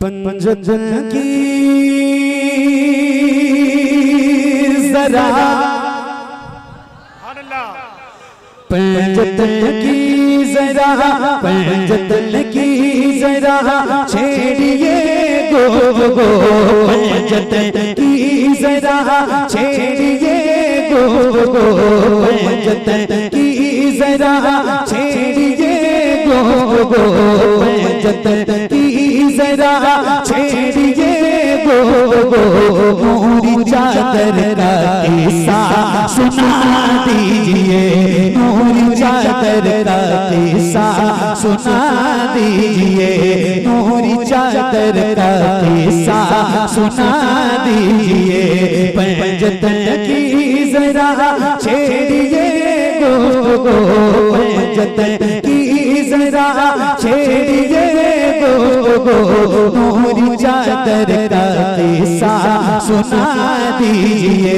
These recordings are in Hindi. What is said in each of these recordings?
पंजतन की जरा पंजतन की जरा पंजतन की जरा छेड़िए गो गो पंजतन की जरा छेड़िए गो गो पंजतन की जरा छेड़िए गो गो पंजतन की जरा छेड़िए गो गो नूरी चादर का किस्सा सुना दीजिए नूरी चादर का किस्सा सुना दीजिए नूरी चादर का किस्सा सुना दीजिए पंजतन की जरा छेड़िए गो गो पंजतन की जरा छेड़िए गो गो नूरी चादर का किस्सा सुना दीजिए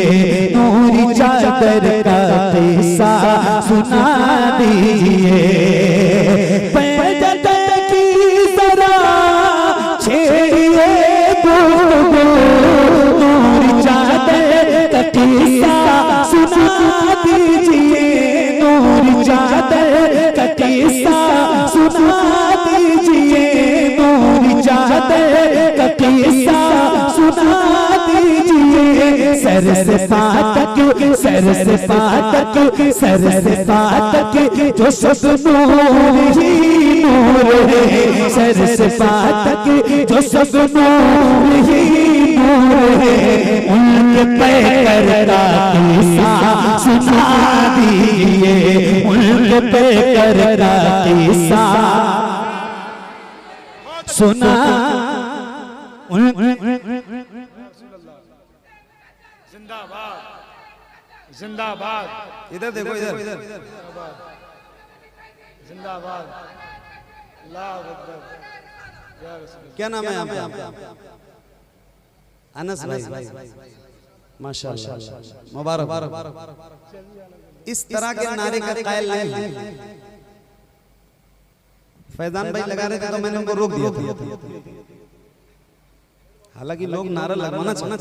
नूरी चादर का किस्सा सुना दीजिए पंजतन की जरा छेड़िए गो गो नूरी चादर का किस्सा सुना दीजिए नूरी चादर का किस्सा सुना दीजिए नूरी चादर का किस्सा सुना दीजिए सर से पातक जो सब नूर ही नूर है सर से पातक जो सब नूर ही नूर है उनके पैकर का किस्सा सुना दीजिए उनके पैकर का किस्सा सुना जिंदाबाद जिंदाबाद इधर देखो इधर जिंदाबाद अल्लाह अकबर या रसूल क्या नाम है आपका अनस भाई माशाअल्लाह मुबारक इस तरह के नारे का कायल नहीं फैजान भाई लगा रहे थे तो मैंने उनको रोक दिया था हालांकि लोग नारा लगवाना चाहते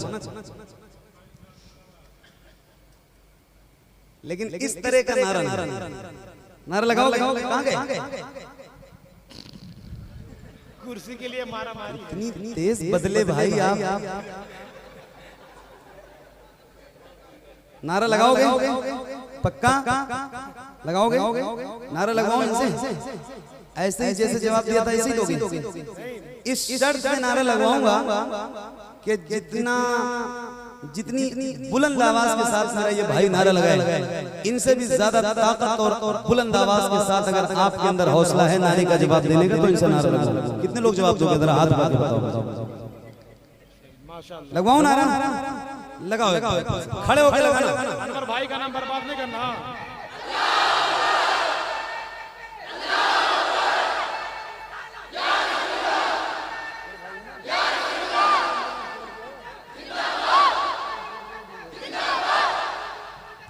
लेकिन इस तरह का नारा लगाओ कहां गए कुर्सी के लिए मारा मारी इतनी तेज बदले भाई आप नारा लगाओगे पक्का लगाओगे नारा लगाओ इनसे ऐसे ही जैसे जवाब दिया था ऐसे ही दोगे इस शर्त में नारा लगवाऊंगा कि जितनी बुलंद आवाज के साथ मेरा ये भाई नारा लगाए इनसे भी ज्यादा ताकत और बुलंद आवाज के साथ अगर आपके अंदर हौसला है नारे का जवाब देने का तो इनसे नारा लगाओ कितने लोग जवाब दोगे जरा हाथ बताओ माशाअल्लाह लगवाओ नारा लगाओ खड़े होकर लगाना अनवर भाई का नाम बर्बाद नहीं करना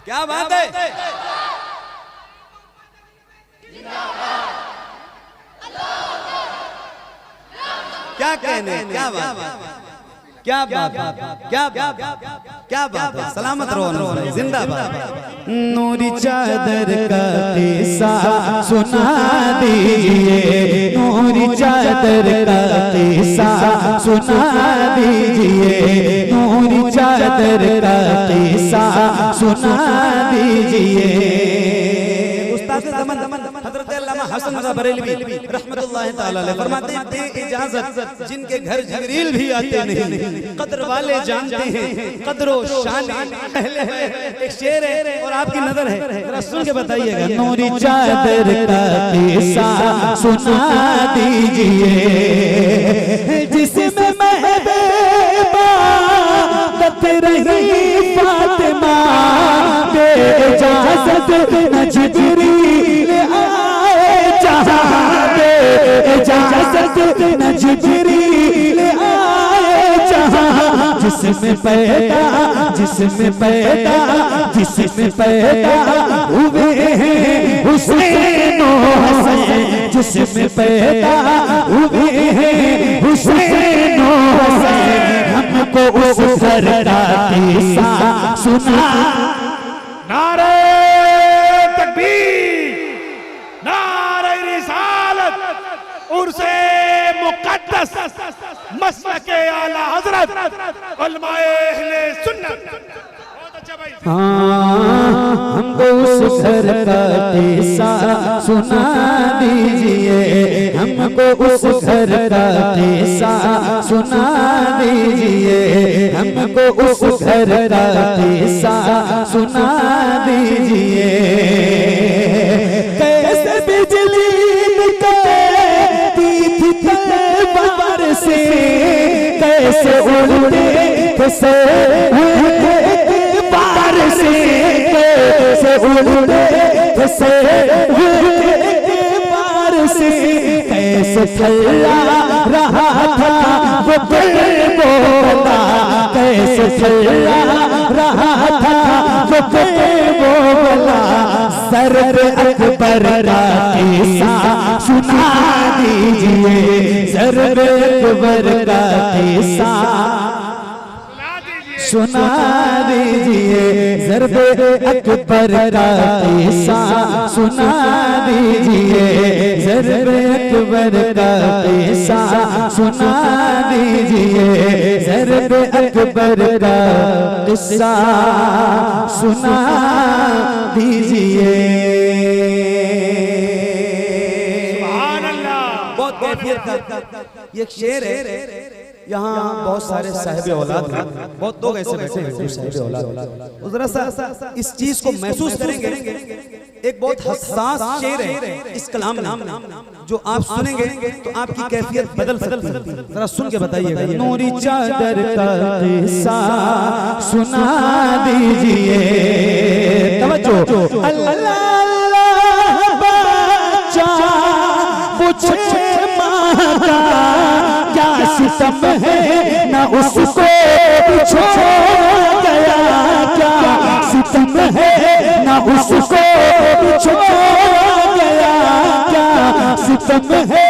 क्या बात है क्या कहने क्या बात क्या बात क्या बात क्या बात है सलामत रहो जिंदाबाद नूरी चादर का किस्सा सुना दीजिए नूरी चादर का किस्सा सुना दीजिए नूरी चादर का किस्सा सुना दीजिए उस्ताद ज़मान हज़रत अल्लामा हसन रज़ा बरेलवी रहमतुल्लाह ताला अलैह फरमाते हैं बे इजाजत जिनके घर जिब्रील भी आते नहीं कद्र वाले जानते हैं कद्र व शान पहले है एक शेर है और आपकी नजर है जरा सुन के बताइएगा नूरी चादर का किस्सा सुना दीजिए जिसमें महबूबा तत रही फातिमा बे इजाजत न जिब्रील आए जहां बे इजाजत न जिब्रील आए जहां जिसमें पैदा हुए हैं हुसैन और हसन जिसमें पैदा हुए हैं हुसैन हमको उस घर का किस्सा सुना। नारे तकबीर, नारे रिसालत, उर्से मुक़द्दस, मसलके आला हज़रत, उलमाए अहले सुन्नत। बहुत अच्छा भाई। हमको उस घर का किस्सा सुना दीजिए, हमको उस घर का किस्सा सुना दीजिए, हमको उस घर का किस्सा सुना दीजिए। कैसे बिजली निकलती थी तलवार से, कैसे उड़ते कैसे बार से, कैसे उड़ते कैसे बार से, कैसे चला रहा था वो दिल बोला, कैसे चला रहा था वो दिल बोला। सर अकबर का किस्सा सुना दीजिए, सर अकबर का किस्सा सुना दीजिए, ज़र्बे अकबर का किस्सा सुना दीजिए, ज़र्बे अकबर का किस्सा सुना दीजिए, ज़र्बे अकबर का किस्सा सुना दीजिए। सुभान अल्लाह। बहुत कैफियत का ये एक शेर है। यहाँ बहुत सारे साहिब औलाद हैं, बहुत लोग ऐसे बैठे हैं जो साहिब औलाद। जरा सा इस चीज को महसूस करेंगे। एक बहुत हसास शेर है इस कलाम में, जो आप सुनेंगे तो आपकी कैफियत बदल सकती है। जरा सुन के बताइएगा। नूरी चादर का किस्सा सुना दीजिए, तवज्जो। अल्लाह बच्चा पूछे माँ का क्या सितम है, न उसको छोड़ गया, क्या सितम है न उसको छोड़ गया, क्या सितम है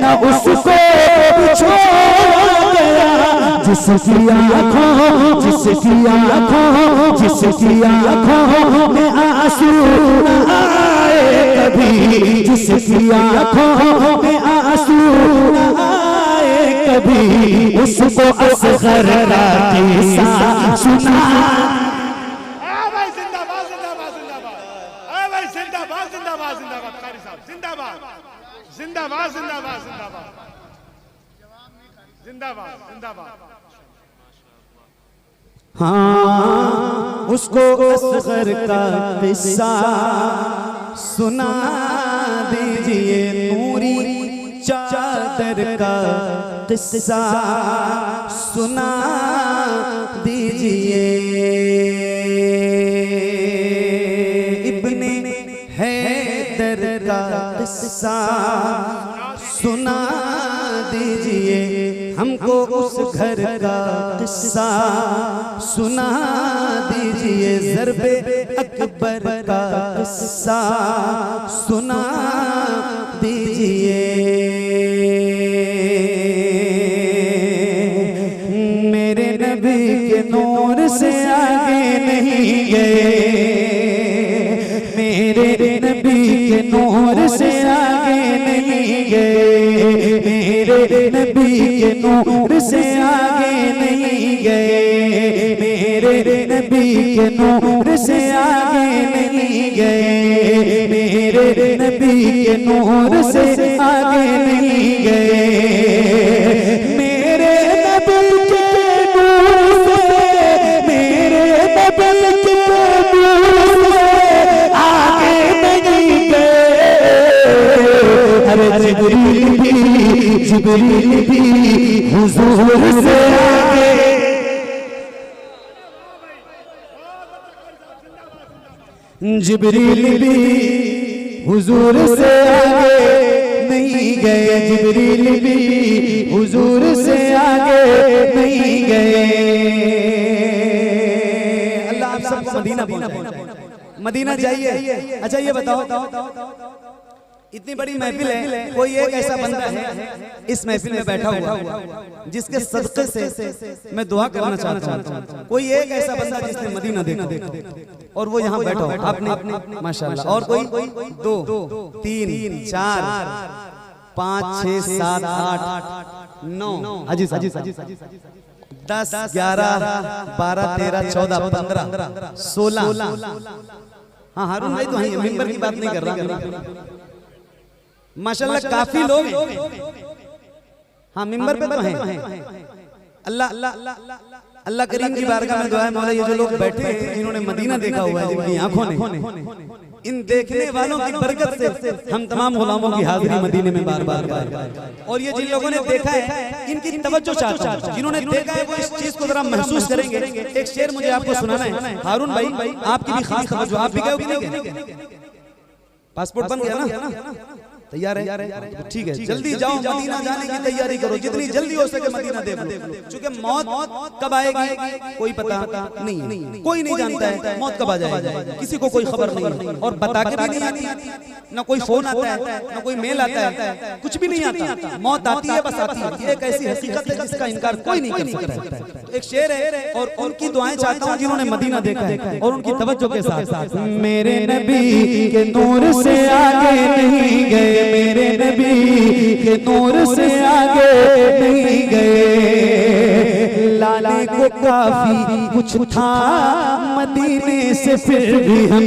न उसको छोड़ गया। जिसकी आँखों में आंसू न आए कभी, जिसकी आँखों में आंसू न आए कभी, उसको असगर का किस्सा सुना। भाई जिंदाबाद जिंदाबाद जिंदाबाद, भाई जिंदाबाद जिंदाबाद जिंदाबाद, कारी साहब जिंदाबाद जिंदाबाद जिंदाबाद जिंदाबाद जिंदाबाद जिंदाबाद। हाँ, उसको असगर का किस्सा सुना दीजिए, नूरी चादर का किस्सा सुना दीजिए। इब्ने हैदर का किस्सा सुना दीजिए, हमको उस घर का किस्सा सुना दीजिए। ज़र्बे अकबर का किस्सा सुना दीजिए। मेरे नबी के नूर से आगे नहीं गए, मेरे नबी के नूर से आगे नहीं गए, मेरे नबी के नूर से आगे नहीं गए, मेरे नबी के नूर से आगे नहीं गए, मेरे नबी के नूर से आगे नहीं गए, मेरे नबी के नूर से, मेरे नबी के नूर से आगे नहीं गए। अरे जिब्रील भी हुजूर से आगे, जिब्रील भी हुजूर से आगे नहीं गए, जिब्रील भी हुजूर से आगे नहीं गए। अल्लाह आप सबको मदीना पहुंचाए, मदीना जाइए। अच्छा ये बताओ इतनी बड़ी महफिल है, कोई एक ऐसा बंदा है इस महफिल में बैठा हुआ जिसके सदक़े से मैं दुआ करना चाहता हूँ। कोई एक ऐसा बंदा जिसने मदीना देखा और वो यहाँ बैठा हो, आपने माशाल्लाह। और कोई 2 3 4 5 6 7 8 9 हाजी 10 11 12 13 14 15 16। हाँ हारून भाई तो हैं, मेंबर की बात नहीं कर रहा। माशाल्लाह काफी लोग हैं। हाँ मिंबर पे तो हैं। अल्लाह करीम की बारगाह में दुआ है मौला, ये जो लोग बैठे हैं जिन्होंने मदीना देखा हुआ है, जिनकी आंखों ने, इन देखने वालों की बरकत से हम तमाम गुलामों की हाजिरी मदीने में बार बार। और ये जिन लोगों ने देखा है इनकी तवज्जो चाहता हूं, जिन्होंने देखा है वो इस चीज को जरा महसूस करेंगे। एक शेर मुझे आपको सुनाना है हारून भाई, आपकी भी खास तवज्जो। आप भी गए हो कि नहीं? पासपोर्ट बन गया ना? तैयार है? ठीक है, जल्दी जाओ, मदीना जाने की तैयारी करो, जितनी जल्दी हो सके मदीना देखो। क्योंकि मौत कब आएगी कोई पता नहीं, कोई नहीं जानता है मौत कब आ जाएगी, किसी को कोई खबर नहीं, और बता के भी नहीं आती, ना कोई फोन आता है, ना कोई मेल आता है, कुछ भी नहीं आता। मौत आती है, बस आती है। एक ऐसी हकीकत है जिसका इनकार कोई नहीं कर सकता। एक शेर है और उनकी दुआएं चाहता हूँ जिन्होंने मदीना देखा है और उनकी तवज्जो के साथ। मेरे नबी के नूर से आगे नहीं गए, मेरे नबी के नूर से आगे नहीं गए। लाने को काफी कुछ था मदीने से फिर भी हम,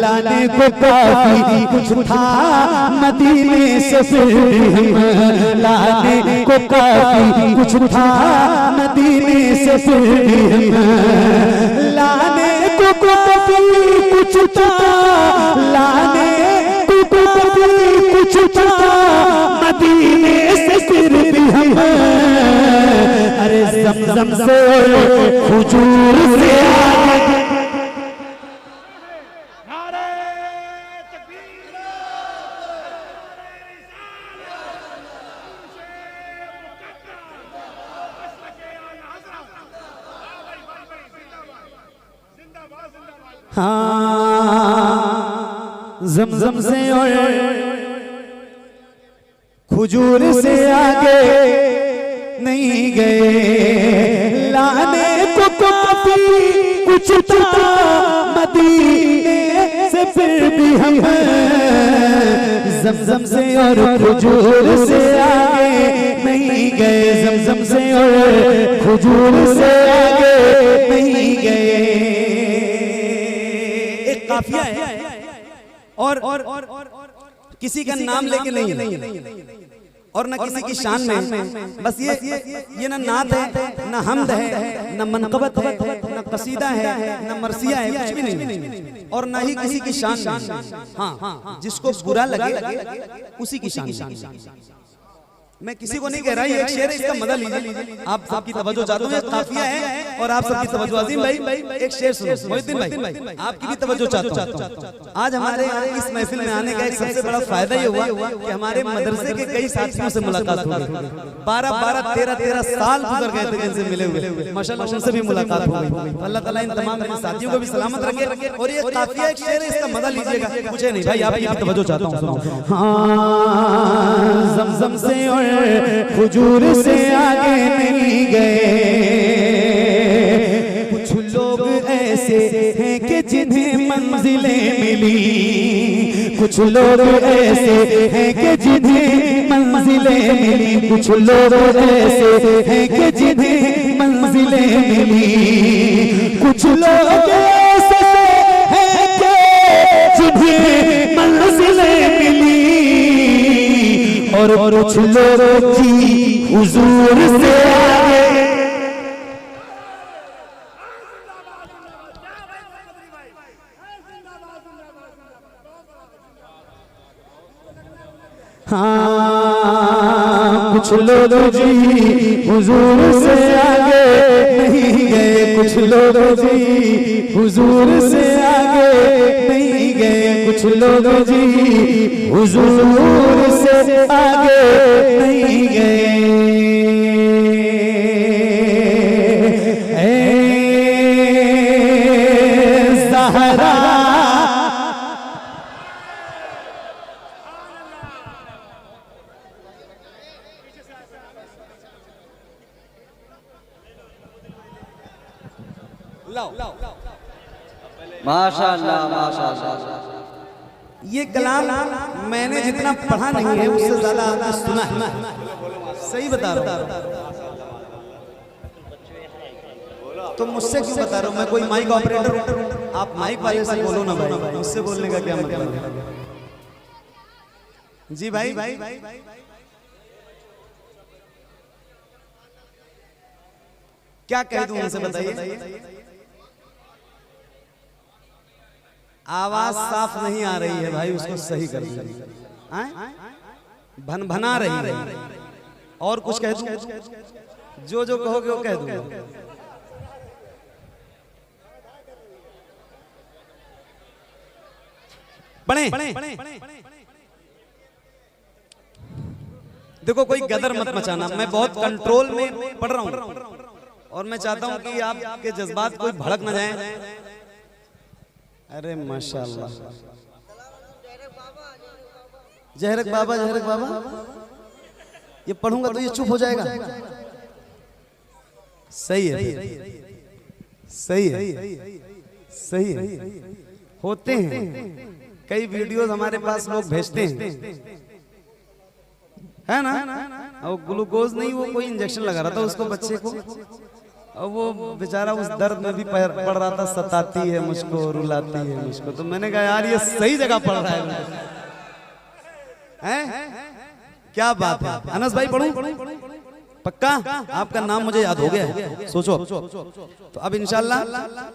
लाने को काफी कुछ था मदीने से फिर भी हम, लाने को काफी कुछ था मदीने से फिर भी हम, लाने को काफी कुछ था, लाने कुछ था मदीने से फिर भी हम। अरे ज़मज़म से हुजूर से आगे, नारे तकबीर, हाँ ज़मज़म से और हुजूर से आगे नहीं गए। लाने को काफी कुछ था मदीने से फिर भी हम, ज़मज़म से और हुजूर से आगे नहीं गए, ज़मज़म से और हुजूर से आगे नहीं गए। एक काफिया है और किसी का नाम लेके नहीं और न किसी की शान में, बस ये ना नात है, ना हमद है, ना मनक़बत है, ना कसीदा है, ना मरसिया है, कुछ भी नहीं, और ना ही किसी की शान में। हाँ, जिसको बुरा लगे उसी की शान। मैं किसी को नहीं कह रहा, ये एक शेर है, इसका मजा लीजिए। आप सबकी तवज्जो चाहता हूँ, काफिया है और आप सबकी तवज्जो। अजीम भाई एक शेर सुनो, मोहिद्दीन भाई आपकी भी तवज्जो चाहता हूँ। आज हमारे इस महफिल में आने का एक सबसे बड़ा फायदा ये हुआ कि हमारे मदरसे के कई साथियों से मुलाकात हो गई। 12 13 साल गुजर गए थे जिनसे मिले हुए, माशाल्लाह उनसे भी मुलाकात हो गई। अल्लाह ताला इन तमाम मेरे साथियों को भी सलामत रखे। और ये काफिया एक शेर है, इसका मजा लीजिएगा। मुझे नहीं भाई, आपकी भी तवज्जो चाहता हूँ। हाँ ज़मज़म से और हुजूर से आगे नहीं गए। कुछ लोग ऐसे हैं कि जिन्हें मंजिलें मिली, कुछ लोग ऐसे हैं कि जिन्हें मंजिलें मिली, कुछ लोग ऐसे हैं कि जिन्हें मंजिलें मिली, कुछ लोग ऐसे हैं कि जिन्हें मंजिलें मिली, और कुछ लोग की हुजूर से आगे। हाँ कुछ लोग जी हुजूर से आगे नहीं गए, कुछ लोग जी हुजूर से आगे नहीं गए, कुछ लोग जी हुजूर से आगे नहीं गए। माशाअल्लाह माशाअल्लाह। ये कलाम मैंने जितना पढ़ा नहीं है उससे ज्यादा आपने सुना है। सही बता रहा हूँ। तो मुझसे क्यों बता रहा हूँ? मैं कोई माइक ऑपरेटर हूँ? आप माइक वाले से बोलो ना भाई, मुझसे बोलने का क्या मतलब है? जी भाई, क्या कह दूं उनसे बताइए? आवाज साफ नहीं आ रही है भाई, उसको सही कर दीजिए। भनभना रही है। और कुछ कह दूं? जो जो कहोगे वो कह दूंगा। पढ़े। देखो कोई गदर मत मचाना, मैं बहुत कंट्रोल में पढ़ रहा हूँ और मैं चाहता हूँ कि आपके जज्बात कोई भड़क न जाएं। अरे माशाल्लाह, जहरक बाबा, जहरक बाबा, ये पढ़ूंगा तो ये चुप हो जाएगा। सही है, सही है, सही है। होते हैं कई वीडियोस हमारे पास लोग भेजते हैं, है ना? और ग्लूकोज नहीं, वो कोई इंजेक्शन लगा रहा था उसको, बच्चे को, और वो बेचारा उस दर्द में भी पढ़ रहा था, सताती है मुझको, रुलाती है मुझको। तो मैंने कहा यार ये सही जगह पढ़ रहा है। क्या बात है अनस भाई, पढ़ूं? पक्का? आपका नाम मुझे याद हो गया है, सोचो। तो अब इंशाल्लाह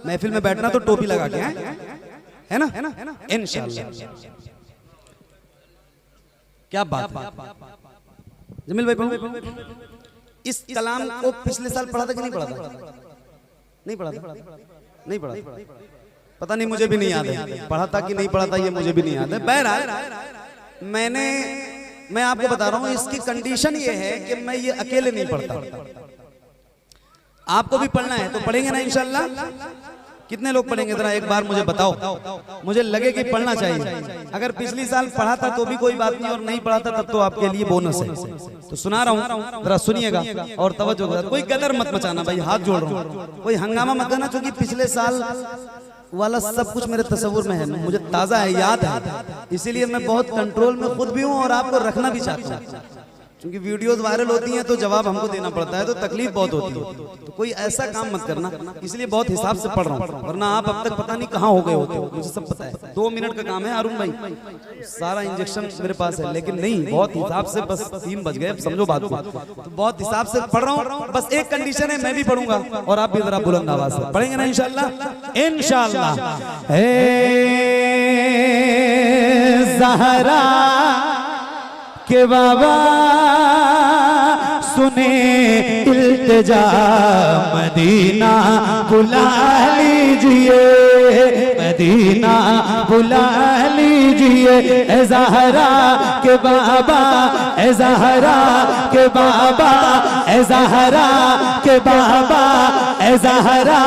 महफिल में बैठना तो टोपी लगा के, है ना? इंशाल्लाह। क्या बात है जमील भाई, पढ़ो। इस कलाम को पिछले साल पढ़ा था कि नहीं पढ़ा था? नहीं पढ़ा था, नहीं पढ़ा था। पता नहीं, मुझे भी नहीं याद है पढ़ा था कि नहीं पढ़ा था, ये मुझे भी नहीं याद है। बहरहाल मैं आपको बता रहा हूँ, इसकी कंडीशन ये है कि मैं ये अकेले नहीं पढ़ता, आपको भी पढ़ना है तो पढ़ेंगे ना इंशाल्लाह। कितने लोग पढ़ेंगे जरा एक बार मुझे बताओ, मुझे लगे कि पढ़ना चाहिए। अगर पिछली साल पढ़ा था तो भी कोई बात नहीं, और नहीं पढ़ा था तब तो आपके लिए बोनस है। तो सुना रहा हूँ, जरा सुनिएगा और तवज्जो के साथ। कोई गदर मत मचाना भाई, हाथ जोड़ रहा हूँ, कोई हंगामा मत करना, क्योंकि पिछले साल वाला सब कुछ मेरे तस्वुर में है, मुझे ताजा है, याद है, इसीलिए मैं बहुत कंट्रोल में खुद भी हूँ और आपको रखना भी चाहता हूँ। क्योंकि वीडियोस वायरल होती हैं तो जवाब हमको देना पड़ता है, तो तकलीफ बहुत होती है। तो कोई ऐसा काम मत करना, इसलिए बहुत हिसाब से पढ़ रहा हूँ, वरना आप अब तक पता नहीं कहाँ हो गए होते हो, मुझे सब पता है। 2 मिनट का काम है अरुण भाई, सारा इंजेक्शन मेरे पास है, लेकिन नहीं, बहुत हिसाब से, बस 3 बज गए, समझो बात को। तो बहुत हिसाब से पढ़ रहा हूँ, बस एक कंडीशन है, मैं भी पढ़ूंगा और आप भी जरा बुलंद आवाज से पढ़ेंगे ना इंशाल्लाह। इंशाल्लाह ज़हरा के बाबा सुने इल्तिजा, मदीना बुला लीजिए, मदीना बुला लीजिए। ए ज़हरा के बाबा, ए ज़हरा के बाबा, ए ज़हरा के बाबा, ए ज़हरा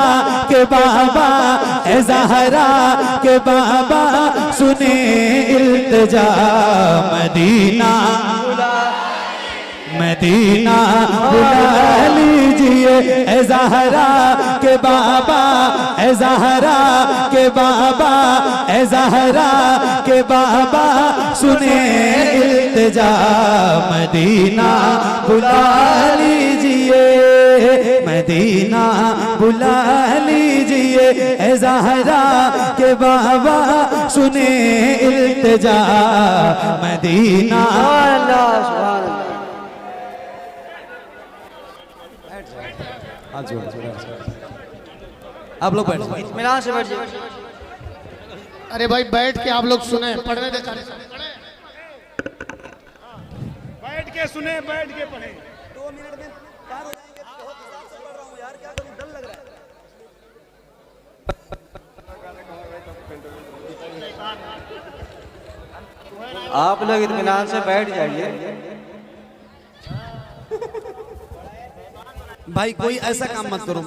के बाबा, ए ज़हरा के बाबा सुने इल्तिजा, मदीना मदीना बुला लीजिए। ए ज़हरा के बाबा, ए ज़हरा के बाबा, ए ज़हरा के बाबा सुने इल्तिजा, मदीना बुला लीजिए, मदीना बुला लीजिए। ए ज़हरा के बाबा सुने इल्तिजा, मदीना। आप लोग बैठ जाओ, इत्मीनान से बैठ जाओ। अरे भाई बैठ के आप लोग सुने, पढ़ने दे। बैठ के सुने, बैठ के पढ़े। 2 मिनट में पार हो जाएंगे, बहुत हिसाब से पढ़ रहा हूँ यार, क्या करूँ, डर लग रहा है। आप लोग इत्मीनान से बैठ जाइए। भाई कोई ऐसा काम मत करो,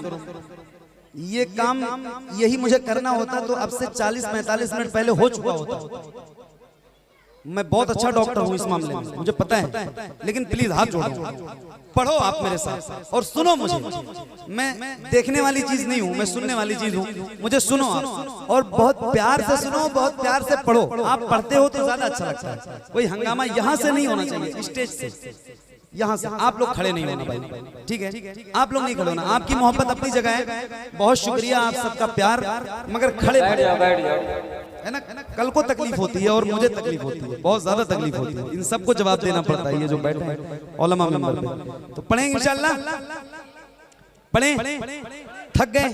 ये काम यही मुझे करना होता तो अब से 40-45 मिनट पहले हो चुका होता। मैं बहुत अच्छा डॉक्टर हूँ इस मामले में, मुझे पता है, लेकिन प्लीज हाथ जोड़ो, पढ़ो आप मेरे साथ और सुनो मुझे। मैं देखने वाली चीज नहीं हूँ, मैं सुनने वाली चीज हूँ, मुझे सुनो आप और बहुत प्यार से सुनो, बहुत प्यार से पढ़ो। आप पढ़ते हो तो ज्यादा अच्छा लगता है। कोई हंगामा यहाँ से नहीं होना चाहिए, स्टेज से, यहाँ से। आप लोग खड़े नहीं होना भाई, ठीक है? आप लोग नहीं खड़े होना। आपकी मोहब्बत अपनी जगह है, बहुत शुक्रिया आप सबका प्यार, मगर खड़े बैठ जाओ, बैठ जाओ। है ना। कल को तकलीफ होती है और मुझे तकलीफ होती है, बहुत ज्यादा तकलीफ होती है। इन सबको जवाब देना पड़ता है, ये जो बैठे हैं उलमा मेंबर पे। तो पढ़ेंगे इंशाल्लाह, पढ़ें। थक गए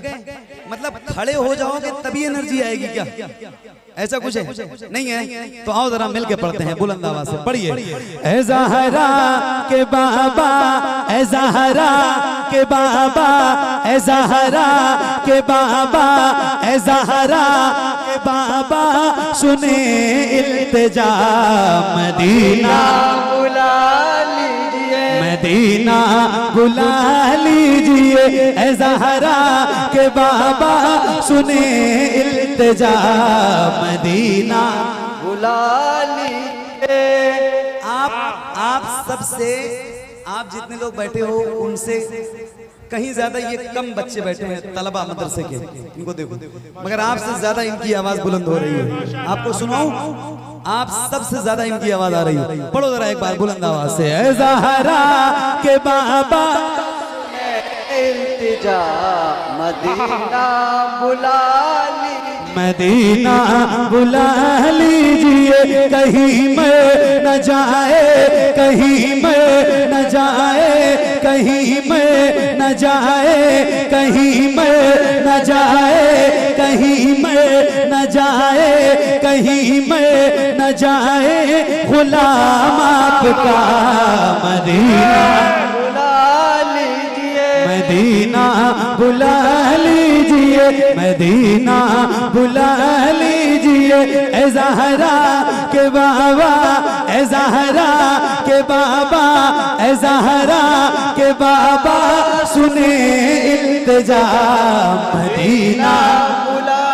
मतलब खड़े हो जाओगे तभी एनर्जी आएगी क्या? ऐसा कुछ है? नहीं है? तो आओ जरा मिलके पढ़ते हैं बुलंद आवाज से। पढ़िए। ए ज़हरा के बाबा, ए ज़हरा के बाबा, ए ज़हरा के बाबा, ए ज़हरा के बाबा, सुने इल्तिजा मदीना बुला लीजिए, मदीना बुला लीजिए। ए ज़हरा के बाबा, सुने इल्तिजा मदीना बुला लीजिए। आप सबसे, आप जितने लोग बैठे हो उनसे कहीं ज्यादा ये कम बच्चे बैठे हैं तलबा मदरसे के, इनको देखो, मगर आपसे ज्यादा इनकी आवाज बुलंद हो रही है। आपको सुनाऊं? आप सबसे ज्यादा इनकी आवाज आ रही है। पढ़ो जरा एक बार बुलंद आवाज से। ए ज़हरा के बाबा, इल्तिजा मदीना बुला लीजिए, मदीना बुला लीजिए। कहीं मैं न जाए, कहीं मैं न जाए, कहीं मैं न जाए, कहीं मैं न जाए, कहीं मैं न जाए, कहीं मैं न जाए गुलाम आपका मदीना मदीना बुला लीजिए, मदीना बुला लीजिए। ए ज़हरा के बाबा, ए ज़हरा के बाबा, ए ज़हरा के बाबा, सुने इल्तिजा मदीना बुला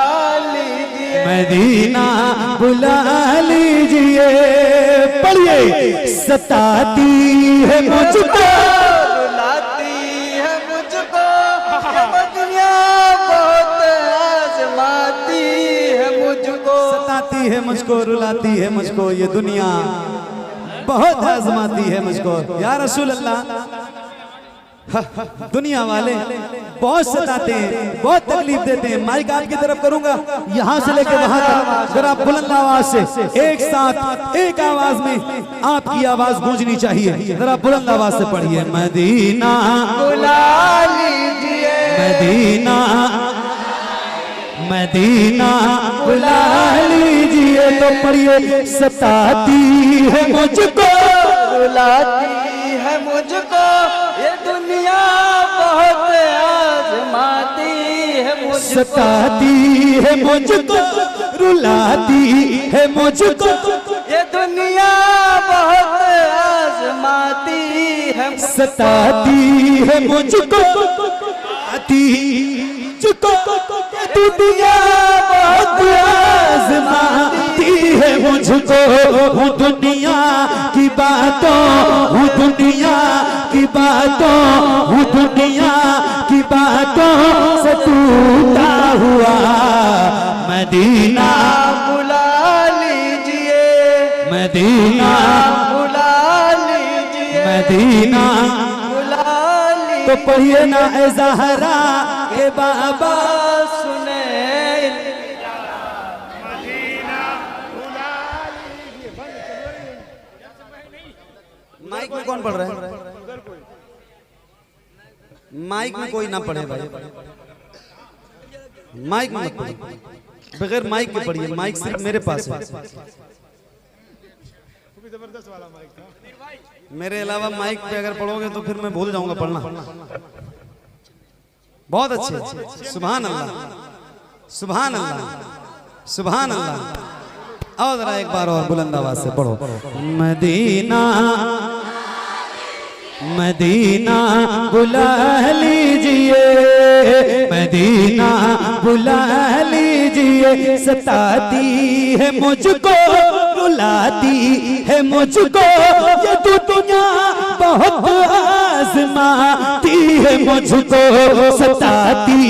लीजिए, मदीना बुला लीजिए। पढ़िए। सताती है मुझको, रुलाती है मुझको, ये दुनिया बहुत आजमाती है मुझको, सताती है मुझको, रुलाती है मुझको, ये दुनिया बहुत आजमाती है मुझको। या रसूल अल्लाह, दुनिया वाले बहुत सताते हैं, बहुत तकलीफ देते हैं। माइक आपकी तरफ करूंगा, यहाँ से लेकर वहां तक जरा बुलंद आवाज से एक साथ एक आवाज में आपकी आवाज गूंजनी चाहिए। जरा बुलंद आवाज से पढ़िए। मदीना बुला लीजिए, मदीना मदीना बुला लीजिए। तो पढ़िए। सताती है मुझको, रुलाती है मुझको, ये दुनिया बहुत आजमाती है मुझको, सताती है मुझको, रुलाती है मुझको, ये दुनिया बहुत आजमाती है मुझको, सताती है मुझको, आती चुको, दुनिया बहुत आजमाती है मुझको। हूँ दुनिया की बातों, हूँ दुनिया की बातों, हूँ दुनिया की बातों से टूटा हुआ। मदीना बुला लीजिए, मदीना बुला लीजिए, मदीना। बुला लीजिए। तो पढ़िए ना। ए ज़हरा के बाबा, सुने माइक में कौन पढ़ रहा है? माइक में कोई ना पढ़े भाई, माइक में मत पढ़िए, बगैर माइक के पढ़िए। माइक सिर्फ मेरे पास है, जबरदस्त वाला माइक था। मेरे अलावा माइक पे अगर पढ़ोगे तो फिर मैं भूल जाऊंगा पढ़ना। बहुत अच्छे, सुभान अल्लाह, सुभान अल्लाह, सुभान अल्लाह। आओ जरा एक बार और बुलंद आवाज से पढ़ो। मदीना मदीना बुला लीजिए, मदीना बुला लीजिए। लीजिए, सताती है मुझको, रुलाती है मुझको ये दुनिया, बहुत आजमाती है मुझको, सताती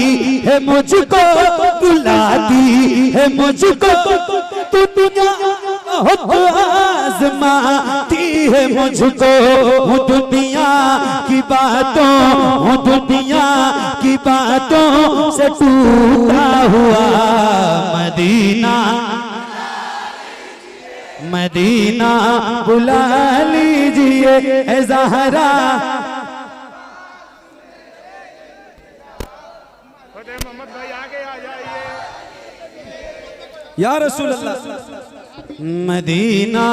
है मुझको, रुलाती है मुझको दुनिया, बहुत आजमाती है मुझको। हूँ दुनिया की बातों, हूँ दुनिया की बातों से टूटा हुआ, मदीना मदीना बुला लीजिए ए ज़हरा। फतेह मोहम्मद भाई आगे आ जाइए। या रसूल अल्लाह। मदीना